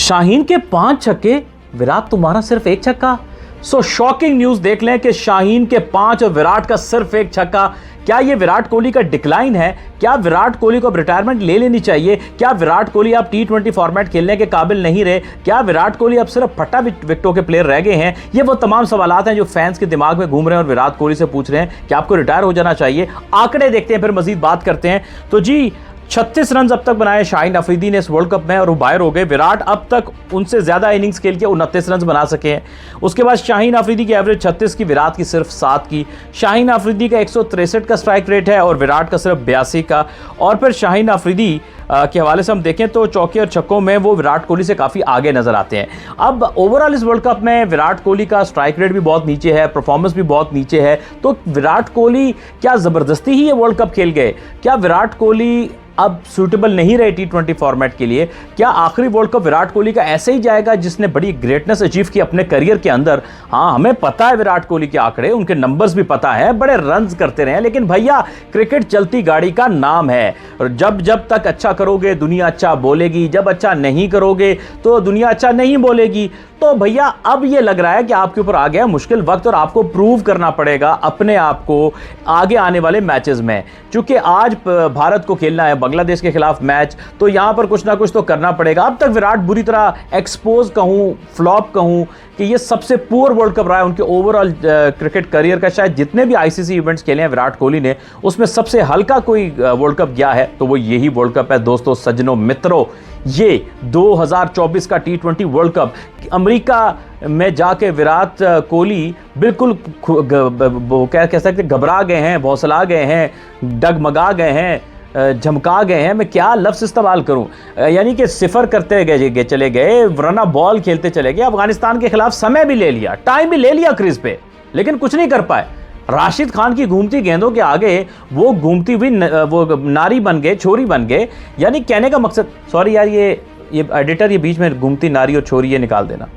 शाहीन के 5 छक्के, विराट तुम्हारा सिर्फ 1 छक्का। सो शॉकिंग न्यूज देख लें कि शाहीन के 5 और विराट का सिर्फ 1 छक्का। क्या ये विराट कोहली का डिक्लाइन है? क्या विराट कोहली को अब रिटायरमेंट ले लेनी चाहिए? क्या विराट कोहली अब T20 फॉर्मेट खेलने के काबिल नहीं रहे? क्या विराट कोहली अब सिर्फ फटा विकेटों के प्लेयर रह गए हैं? ये वो तमाम सवालात हैं जो फैंस के दिमाग में घूम रहे हैं और विराट कोहली से पूछ रहे हैं कि आपको रिटायर हो जाना चाहिए। आंकड़े देखते हैं, फिर मजीद बात करते हैं। तो जी 36 रन अब तक बनाए शाहीन अफरीदी ने इस वर्ल्ड कप में और वो बाहर हो गए। विराट अब तक उनसे ज्यादा इनिंग्स खेल के 29 रन बना सके हैं। उसके बाद शाहीन अफरीदी की एवरेज 36 की, विराट की सिर्फ 7 की। शाहीन अफरीदी का 163 का स्ट्राइक रेट है और विराट का सिर्फ 82 का। और फिर शाहीन अफरीदी के हवाले से हम देखें तो चौके और छक्कों में वो विराट कोहली से काफ़ी आगे नजर आते हैं। अब ओवरऑल इस वर्ल्ड कप में विराट कोहली का स्ट्राइक रेट भी बहुत नीचे है, परफॉर्मेंस भी बहुत नीचे है। तो विराट कोहली क्या ज़बरदस्ती ही ये वर्ल्ड कप खेल गए? क्या विराट कोहली अब सूटेबल नहीं रहे T20 फॉर्मेट के लिए? क्या आखिरी वर्ल्ड कप विराट कोहली का ऐसे ही जाएगा जिसने बड़ी ग्रेटनेस अचीव की अपने करियर के अंदर? हाँ, हमें पता है विराट कोहली के आंकड़े, उनके नंबर्स भी पता है, बड़े रन्स करते रहे, लेकिन भैया क्रिकेट चलती गाड़ी का नाम है। और जब तक अच्छा करोगे दुनिया अच्छा बोलेगी, जब अच्छा नहीं करोगे तो दुनिया अच्छा नहीं बोलेगी। तो भैया अब ये लग रहा है कि आपके ऊपर आ गया मुश्किल वक्त और आपको प्रूव करना पड़ेगा अपने आप को आगे आने वाले मैचेस में। क्योंकि आज भारत को खेलना है बांग्लादेश के खिलाफ मैच, तो यहां पर कुछ ना कुछ तो करना पड़ेगा। अब तक विराट बुरी तरह एक्सपोज कहूं, फ्लॉप कहूं कि ये सबसे पुअर वर्ल्ड कप रहा है उनके ओवरऑल क्रिकेट करियर का। शायद जितने भी ICC इवेंट्स खेले हैं विराट कोहली ने, उसमें सबसे हल्का कोई वर्ल्ड कप गया है तो वो यही वर्ल्ड कप है। दोस्तों, सज्जनों, मित्रों, ये 2024 का T20 वर्ल्ड कप अमेरिका में जाके विराट कोहली बिल्कुल कह सकते घबरा गए हैं, भौसला गए हैं, डगमगा गए हैं, झमका गए हैं। मैं क्या लफ्ज़ इस्तेमाल करूं, यानी कि सिफर करते गए चले गए, वरना बॉल खेलते चले गए। अफगानिस्तान के खिलाफ समय भी ले लिया, टाइम भी ले लिया क्रीज पे, लेकिन कुछ नहीं कर पाए। राशिद खान की घूमती गेंदों के आगे वो घूमती हुई वो नारी बन गए, छोरी बन गए। यानी कहने का मकसद, सॉरी यार, ये एडिटर ये बीच में घूमती नारी और छोरी ये निकाल देना।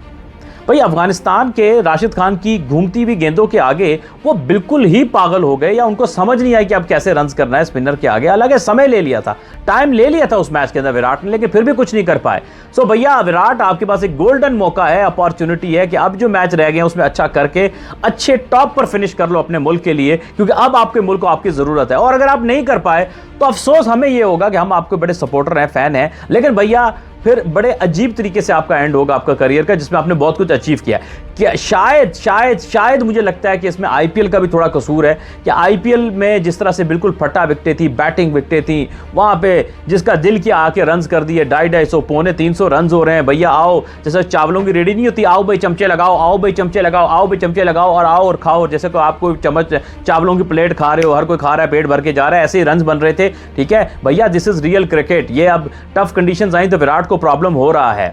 भाई अफगानिस्तान के राशिद खान की घूमती हुई गेंदों के आगे वो बिल्कुल ही पागल हो गए, या उनको समझ नहीं आई कि अब कैसे रन्स करना है स्पिनर के आगे। हालांकि समय ले लिया था, टाइम ले लिया था उस मैच के अंदर विराट ने, लेकिन फिर भी कुछ नहीं कर पाए। सो भैया विराट, आपके पास एक गोल्डन मौका है, अपॉर्चुनिटी है कि अब जो मैच रह गए हैं उसमें अच्छा करके अच्छे टॉप पर फिनिश कर लो अपने मुल्क के लिए, क्योंकि अब आपके मुल्क को आपकी जरूरत है। और अगर आप नहीं कर पाए तो अफसोस हमें यह होगा कि हम आपके बड़े सपोर्टर हैं, फैन हैं, लेकिन भैया फिर बड़े अजीब तरीके से आपका एंड होगा आपका करियर का, जिसमें आपने बहुत कुछ अचीव किया। क्या शायद शायद शायद मुझे लगता है कि इसमें IPL का भी थोड़ा कसूर है कि IPL में जिस तरह से बिल्कुल फटा विकटें थी, बैटिंग विकटें थी, वहां पे जिसका दिल किया आके रन्स कर दिए, 250-250 पौने 300 रन्स हो रहे हैं। भैया आओ, जैसे चावलों की रेडी नहीं होती, आओ भाई चमचे लगाओ, आओ भाई चमचे लगाओ, आओ भाई चमचे लगाओ और आओ और खाओ। जैसे को आप कोई चम्मच चावलों की प्लेट खा रहे हो, हर कोई खा रहा है, पेट भर के जा रहा है, ऐसे ही रन्स बन रहे थे। ठीक है भैया, दिस इज रियल क्रिकेट। ये अब टफ कंडीशंस आई तो विराट को प्रॉब्लम हो रहा है।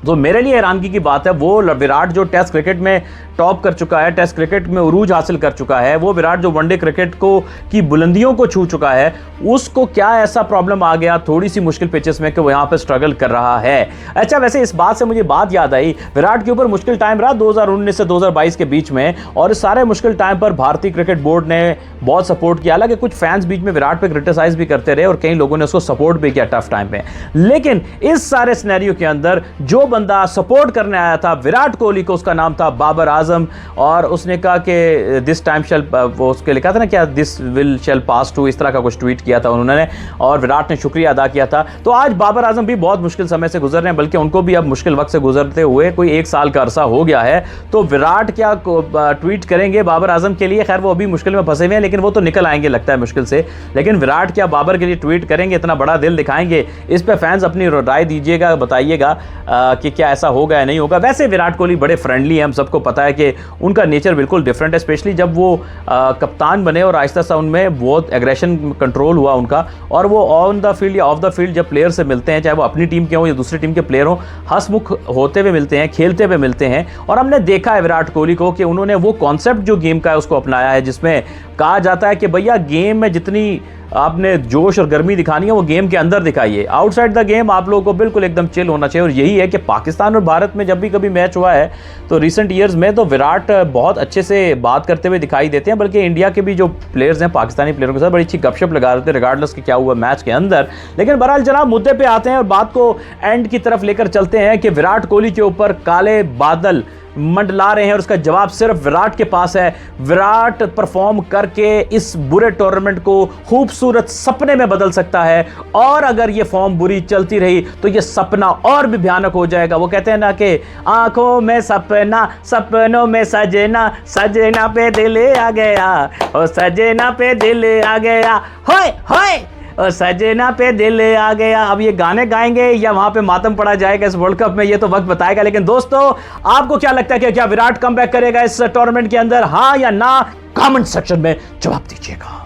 तो मेरे लिए हैरानगी की बात है, वो विराट जो टेस्ट क्रिकेट में टॉप कर चुका है, टेस्ट क्रिकेट में उरूज हासिल कर चुका है, वो विराट जो वनडे क्रिकेट को की बुलंदियों को छू चुका है, उसको क्या ऐसा प्रॉब्लम आ गया थोड़ी सी मुश्किल पिचेस में कि वो यहाँ पे स्ट्रगल कर रहा है। अच्छा, वैसे इस बात से मुझे बात याद आई, विराट के ऊपर मुश्किल टाइम रहा 2019 से 2022 के बीच में, और इस सारे मुश्किल टाइम पर भारतीय क्रिकेट बोर्ड ने बहुत सपोर्ट किया। हालांकि कुछ फैंस बीच में विराट पे क्रिटिसाइज भी करते रहे और कई लोगों ने उसको सपोर्ट भी किया टफ टाइम पे, लेकिन इस सारे सिनेरियो के अंदर जो बंदा सपोर्ट करने आया था विराट कोहली को, उसका नाम था बाबर आजम, और उसने कहा कि दिस टाइम शैल, वो उसके लिखा था ना क्या, this will shall pass to, इस तरह का कुछ ट्वीट किया था उन्होंने, और विराट ने शुक्रिया अदा किया था। तो आज बाबर आजम भी बहुत मुश्किल समय से गुजर रहे हैं, बल्कि उनको भी अब मुश्किल वक्त से गुजरते हुए कोई 1 साल का अरसा हो गया है। तो विराट क्या ट्वीट करेंगे बाबर आजम के लिए? खैर वो अभी मुश्किल में फंसे हुए हैं, लेकिन वो तो निकल आएंगे लगता है मुश्किल से। लेकिन विराट क्या बाबर के लिए ट्वीट करेंगे, इतना बड़ा दिल दिखाएंगे? इस पर फैंस अपनी राय दीजिएगा, बताइएगा कि क्या ऐसा होगा या नहीं होगा। वैसे विराट कोहली बड़े फ्रेंडली हैं, हम सबको पता है कि उनका नेचर बिल्कुल डिफरेंट है, स्पेशली जब वो कप्तान बने और आहिस्ता सा उनमें बहुत एग्रेशन कंट्रोल हुआ उनका, और वो ऑन द फील्ड या ऑफ द फील्ड जब प्लेयर से मिलते हैं, चाहे वो अपनी टीम के हों या दूसरी टीम के प्लेयर हों, हंसमुख होते हुए मिलते हैं, खेलते हुए मिलते हैं। और हमने देखा है विराट कोहली को कि उन्होंने वो कॉन्सेप्ट जो गेम का है उसको अपनाया है, जिसमें कहा जाता है कि भैया गेम में जितनी आपने जोश और गर्मी दिखानी है वो गेम के अंदर दिखाइए, आउटसाइड द गेम आप लोगों को बिल्कुल एकदम चिल होना चाहिए। और यही है कि पाकिस्तान और भारत में जब भी कभी मैच हुआ है तो रिसेंट ईयर्स में तो विराट बहुत अच्छे से बात करते हुए दिखाई देते हैं, बल्कि इंडिया के भी जो प्लेयर्स हैं पाकिस्तानी प्लेयरों के साथ बड़ी अच्छी गपशप लगा रहे थे रिगार्डलेस कि क्या हुआ मैच के अंदर। लेकिन बहरहाल जनाब मुद्दे पे आते हैं और बात को एंड की तरफ लेकर चलते हैं कि विराट कोहली के ऊपर काले बादल मंडला रहे हैं और उसका जवाब सिर्फ विराट के पास है। विराट परफॉर्म करके इस बुरे टूर्नामेंट को खूबसूरत सपने में बदल सकता है, और अगर ये फॉर्म बुरी चलती रही तो ये सपना और भी भयानक हो जाएगा। वो कहते हैं ना कि आंखों में सपना, सपनों में सजना, सजना पे दिल आ गया, और सजना पे दिल आ गया, होए होए और सजना पे दिल आ गया। अब ये गाने गाएंगे या वहां पे मातम पड़ा जाएगा इस वर्ल्ड कप में, ये तो वक्त बताएगा। लेकिन दोस्तों आपको क्या लगता है कि क्या विराट कमबैक करेगा इस टूर्नामेंट के अंदर, हां या ना? कमेंट सेक्शन में जवाब दीजिएगा।